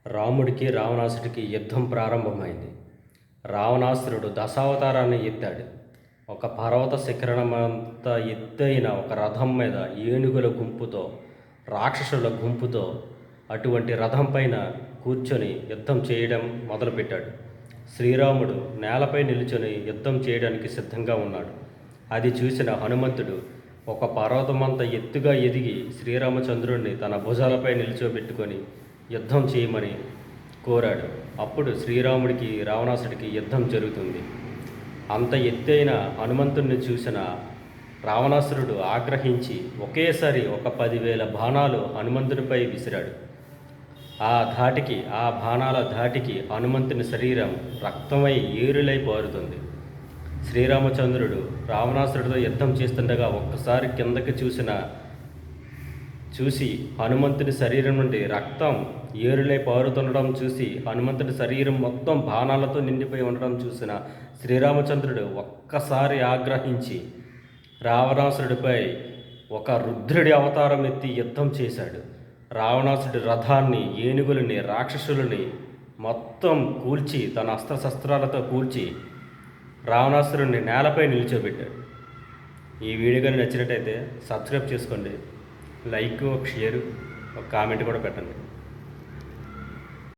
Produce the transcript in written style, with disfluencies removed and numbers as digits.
రాముడికి రావణాసుడికి యుద్ధం ప్రారంభమైంది. రావణాసురుడు దశావతారాన్ని ఎత్తాడు. ఒక పర్వత శిఖరమంత ఎత్తైన ఒక రథం మీద ఏనుగుల గుంపుతో, రాక్షసుల గుంపుతో అటువంటి రథం పైన కూర్చొని యుద్ధం చేయడం మొదలుపెట్టాడు. శ్రీరాముడు నేలపై నిలుచొని యుద్ధం చేయడానికి సిద్ధంగా ఉన్నాడు. అది చూసిన హనుమంతుడు ఒక పర్వతమంత ఎత్తుగా ఎదిగి శ్రీరామచంద్రుడిని తన భుజాలపై నిల్చోబెట్టుకొని యుద్ధం చేయమని కోరాడు. అప్పుడు శ్రీరాముడికి రావణాసుడికి యుద్ధం జరుగుతుంది. అంత ఎత్తైన హనుమంతుడిని చూసిన రావణాసురుడు ఆగ్రహించి ఒకేసారి ఒక 10,000 బాణాలు హనుమంతుడిపై విసిరాడు. ఆ బాణాల ధాటికి హనుమంతుని శరీరం రక్తమై ఏరులై పారుతుంది. శ్రీరామచంద్రుడు రావణాసురుడితో యుద్ధం చేస్తుండగా ఒక్కసారి కిందకి చూసి హనుమంతుని శరీరం నుండి రక్తం ఏరులై పారుతుండడం చూసి, హనుమంతుడి శరీరం మొత్తం బాణాలతో నిండిపోయి ఉండడం చూసిన శ్రీరామచంద్రుడు ఒక్కసారి ఆగ్రహించి రావణాసురుడిపై ఒక రుద్రుడి అవతారం ఎత్తి యుద్ధం చేశాడు. రావణాసుడి రథాన్ని, ఏనుగులని, రాక్షసులని మొత్తం కూల్చి తన అస్త్రశస్త్రాలతో కూల్చి రావణాసురుడిని నేలపై నిల్చోబెట్టాడు. ఈ వీడియో కానీ నచ్చినట్టయితే సబ్స్క్రైబ్ చేసుకోండి, లైక్, ఒక షేరు, ఒక కామెంట్ కూడా పెట్టండి.